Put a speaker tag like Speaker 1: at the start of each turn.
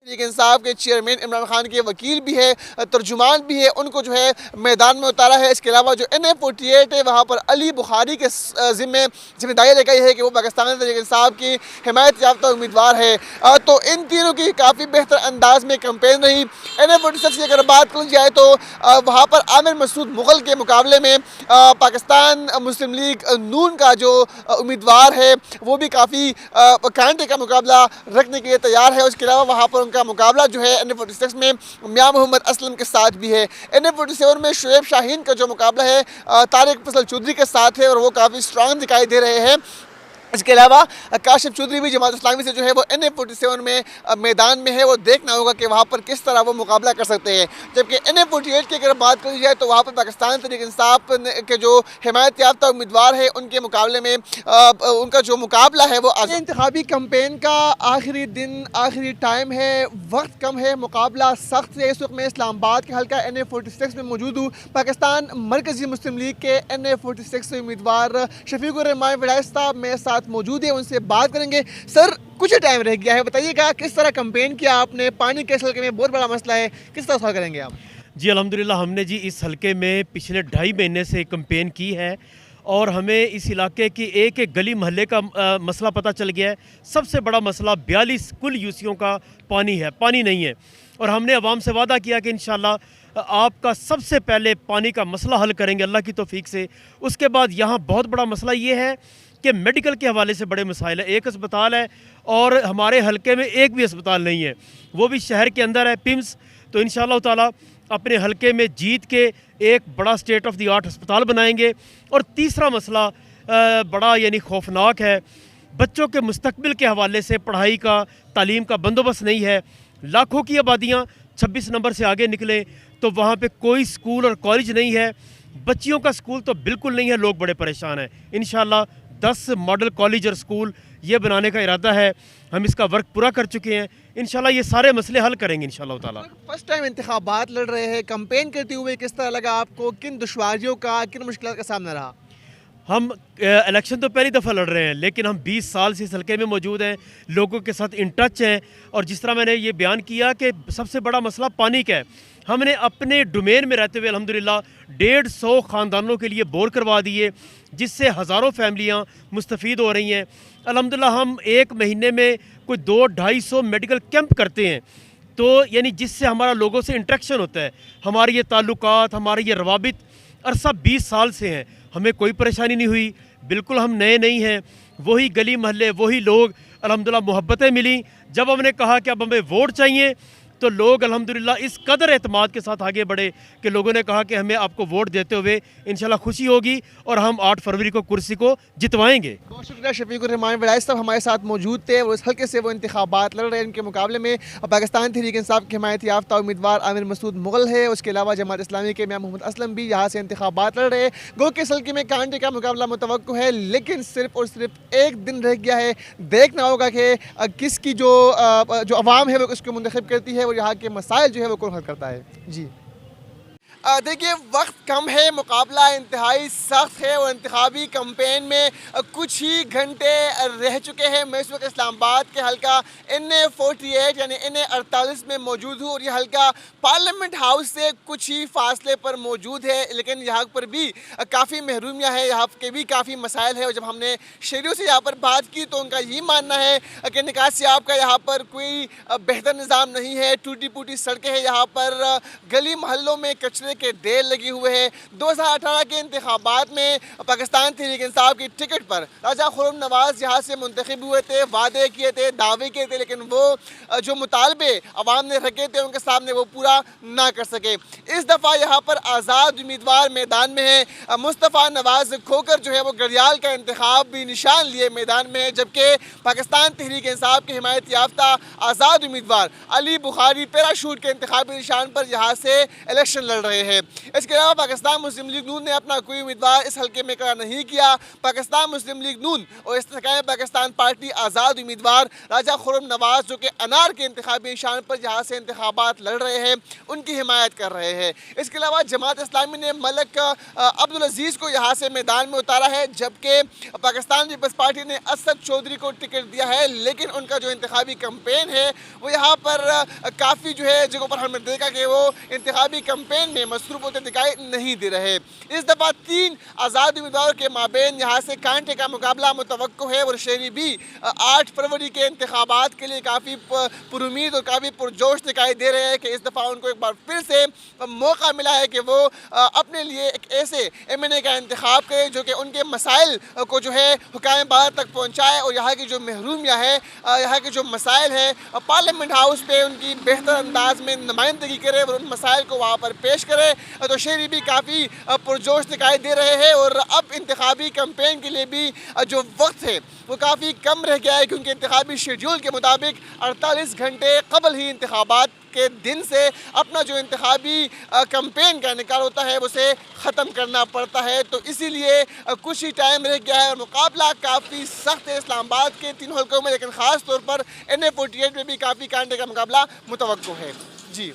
Speaker 1: तहरीक इंसाफ के चेयरमैन इमरान खान के वकील भी है, तर्जुमान भी है, उनको जो है मैदान में उतारा है। इसके अलावा जो NA-48 है वहाँ पर अली बुखारी के जिम्मेदारी लगाई है कि वो पाकिस्तान तहरीक इंसाफ की हिमायत याफ्ता उम्मीदवार है। तो इन तीनों की काफ़ी बेहतर अंदाज में कैंपेन रही। NA-46 की अगर बात की जाए तो वहाँ पर आमिर मसूद मुग़ल के मुकाबले में पाकिस्तान मुस्लिम लीग नून का जो उम्मीदवार है वो भी काफ़ी कांटे का मुकाबला रखने के लिए तैयार है। उसके अलावा वहाँ पर उनका मुकाबला जो है NA-46 में मियां मोहम्मद असलम के साथ भी है। NA-47 में शुएब शाहीन का जो मुकाबला है तारिक फसल चौधरी के साथ है और वो काफ़ी स्ट्रांग दिखाई दे रहे हैं। इसके अलावा काशिफ चौधरी भी जमात इस्लामी से जो है वो NA-47 में मैदान में है। वो देखना होगा कि वहाँ पर किस तरह वो मुकाबला कर सकते हैं। जबकि NA-48 की अगर बात करी जाए तो वहाँ पर पाकिस्तान तहरीक इंसाफ के जो हिमायत याफ्ता उम्मीदवार है उनके मुकाबले में उनका जो मुकाबला है वो इंतखाबी कैंपेन का आखिरी दिन, आखिरी टाइम है, वक्त कम है, मुकाबला सख्त है। इस वक्त मैं इस्लामाबाद के हल्का NA-46 में मौजूद हूँ। पाकिस्तान मरकज़ी मुस्लिम लीग के NA-46 उम्मीदवार शफीकुर रहमान वड़ाइच साहब मेरे साथ मौजूद है, उनसे बात करेंगे। सर, कुछ ही टाइम रह गया है, बताइएगा किस तरह कैंपेन किया आपने? पानी के इस हल्के में बहुत बड़ा मसला है, किस तरह सॉल्व करेंगे आप?
Speaker 2: जी अल्हम्दुलिल्लाह, हमने जी इस हल्के में पिछले 2.5 महीने से कैंपेन की है और हमें इस इलाके की एक एक गली मोहल्ले का मसला पता चल गया है। सबसे बड़ा मसला 42 कुल यूसियों का पानी है, पानी नहीं है। और हमने अवाम से वादा किया कि इंशाल्लाह आपका सबसे पहले पानी का मसला हल करेंगे अल्लाह की तौफीक से। उसके बाद यहाँ बहुत बड़ा मसला ये है कि मेडिकल के हवाले से बड़े मसाइल है। एक अस्पताल है और हमारे हलके में एक भी अस्पताल नहीं है, वो भी शहर के अंदर है, पिम्स। तो इंशाअल्लाह ताला अपने हलके में जीत के एक बड़ा स्टेट ऑफ द आर्ट अस्पताल बनाएंगे। और तीसरा मसला बड़ा यानी खौफनाक है, बच्चों के मुस्तकबिल के हवाले से पढ़ाई का, तालीम का बंदोबस्त नहीं है। लाखों की आबादियाँ 26 नंबर से आगे निकले तो वहाँ पे कोई स्कूल और कॉलेज नहीं है, बच्चियों का स्कूल तो बिल्कुल नहीं है, लोग बड़े परेशान हैं। इंशाअल्लाह 10 मॉडल कॉलेज और स्कूल ये बनाने का इरादा है, हम इसका वर्क पूरा कर चुके हैं। इंशाल्लाह ये सारे मसले हल करेंगे इंशाल्लाह ताला।
Speaker 1: फर्स्ट टाइम इंतखाबात लड़ रहे हैं, कैंपेन करते हुए किस तरह लगा आपको? किन दुश्वारियों का, किन मुश्किल का सामना रहा?
Speaker 2: हम इलेक्शन तो पहली दफ़ा लड़ रहे हैं, लेकिन हम 20 साल से इस हल्के में मौजूद हैं, लोगों के साथ इन टच हैं। और जिस तरह मैंने ये बयान किया कि सबसे बड़ा मसला पानी का है, हमने अपने डोमेन में रहते हुए अल्हम्दुलिल्लाह 150 ख़ानदानों के लिए बोर करवा दिए, जिससे हज़ारों फैमिलियाँ मुस्तफ़ीद हो रही हैं। अल्हम्दुलिल्लाह हम एक महीने में कोई 200-250 मेडिकल कैंप करते हैं, तो यानी जिससे हमारा लोगों से इंटरेक्शन होता है। हमारे ये ताल्लुकात, हमारे ये रवाबित अरसा 20 साल से हैं, हमें कोई परेशानी नहीं हुई। बिल्कुल हम नए नहीं हैं, वही गली महल्ले, वही लोग, अल्हम्दुलिल्लाह मोहब्बतें मिली। जब हमने कहा कि अब हमें वोट चाहिए तो लोग अल्हम्दुलिल्लाह इस कदर एतमाद के साथ आगे बढ़े कि लोगों ने कहा कि हमें आपको वोट देते हुए इंशाल्लाह खुशी होगी और हम 8 फरवरी को कुर्सी को जितवाएंगे।
Speaker 1: बहुत शुक्रिया शफीकुर रहमान वड़ाइच साहब हमारे साथ मौजूद थे। वो इस हल्के से वो इंतखाबात लड़ रहे हैं, इनके मुकाबले में पाकिस्तान तहरीक इंसाफ की हिमायत याफ्ता उम्मीदवार आमिर मसूद मुग़ल है। उसके अलावा जमात इस्लामी के मियां मोहम्मद असलम भी यहाँ से इंतखाबात लड़ रहे हैं। गो के इस हल्के में कांटे का मुकाबला मुतवक्को है, लेकिन सिर्फ और सिर्फ एक दिन रह गया है। देखना होगा कि किसकी जो अवाम है वो उसको मुंतखब करती है और यहाँ के मसाइल जो है वो कौन हल करता है। जी देखिए, वक्त कम है, मुकाबला इंतहाई सख्त है और इंतखाबी कैंपेन में कुछ ही घंटे रह चुके हैं। मैं इस वक्त इस्लामाबाद के हल्का NA-48 यानी NA-48 में मौजूद हूँ और ये हल्का पार्लियामेंट हाउस से कुछ ही फासले पर मौजूद है, लेकिन यहाँ पर भी काफ़ी महरूमियाँ है, यहाँ के भी काफ़ी मसाइल है। और जब हमने शहरियों से यहाँ पर बात की तो उनका ये मानना है कि निकासियाब का यहाँ पर कोई बेहतर निज़ाम नहीं है, टूटी फूटी सड़कें हैं, यहाँ पर गली मोहल्लों में कचरे के ढेर लगे हुए हैं। 2018 के इंतखाबात में पाकिस्तान तहरीक इंसाफ की टिकट पर राजा खुर्रम नवाज यहाँ से मुंतखब हुए थे, वादे किए थे, दावे किए थे, लेकिन वो जो मुतालबे अवाम ने रखे थे उनके सामने वो पूरा ना कर सके। इस दफ़ा यहाँ पर आज़ाद उम्मीदवार मैदान में है। मुस्तफ़ा नवाज खोकर जो है वो गढ़ियाल का इंतखाब भी निशान लिए मैदान में है, जबकि पाकिस्तान तहरीक इंसाफ की हिमायत याफ्ता आज़ाद उम्मीदवार अली बुखारी पैराशूट के इंतखाबी निशान पर यहाँ से इलेक्शन लड़ रहे रहे हैं। इसके अलावा पाकिस्तान मुस्लिम लीग नून ने अपना कोई उम्मीदवार इस हल्के में खड़ा नहीं किया। पाकिस्तान मुस्लिम लीग नून और इस्तेकाम पाकिस्तान पार्टी आज़ाद उम्मीदवार राजा खुर्रम नवाज जो कि अनार के इंतखाबी निशान पर जहाँ से इंतखाबात लड़ रहे हैं उनकी हिमायत कर रहे हैं। इसके अलावा जमात इस्लामी ने मलिक अब्दुल अजीज़ को यहाँ से मैदान में उतारा है, जबकि पाकिस्तान पीपल्स पार्टी ने असद चौधरी को टिकट दिया है। लेकिन उनका जो इंतखाबी कैंपेन है वो यहाँ पर काफ़ी जो है जगहों पर हमने देखा कि वो इंतखाबी कैंपेन में मसरूफ़ होते दिखाई नहीं दे रहे। इस दफ़ा 3 आज़ाद उम्मीदवारों के माबेन यहाँ से कांटे का मुकाबला मुतवक्को है और शहरी भी 8 फरवरी के इंतखाबात के लिए काफ़ी पुरुमीद और काफ़ी पुरजोश दिखाई दे रहे हैं कि इस दफ़ा उनको एक बार फिर से मौका मिला है कि वो अपने लिए एक ऐसे MNA का इंतखाब करें जो कि उनके मसाइल को जो है हुकाम भारत तक पहुँचाए और यहाँ की जो महरूमिया है, यहाँ के जो मसाइल है पार्लियामेंट हाउस पे उनकी बेहतर अंदाज में नुमाइंदगी करे और उन मसाइल को वहाँ पर पेश करे। तो शहरी भी काफ़ी पुरजोश दिखाई दे रहे हैं और अब इंतखाबी कैंपेन के लिए भी जो वक्त है वो काफ़ी कम रह गया है, क्योंकि इंतखाबी शेड्यूल के मुताबिक 48 घंटे कबल ही इंतखाबात के दिन से अपना जो इंतखाबी कैंपेन का निकाल होता है उसे ख़त्म करना पड़ता है। तो इसीलिए कुछ ही टाइम रह गया है और मुकाबला काफ़ी सख्त है इस्लामाबाद के 3 हल्कों में, लेकिन ख़ास तौर पर NA 48 में भी काफ़ी कांटे का मुकाबला मुतवक्को है। जी।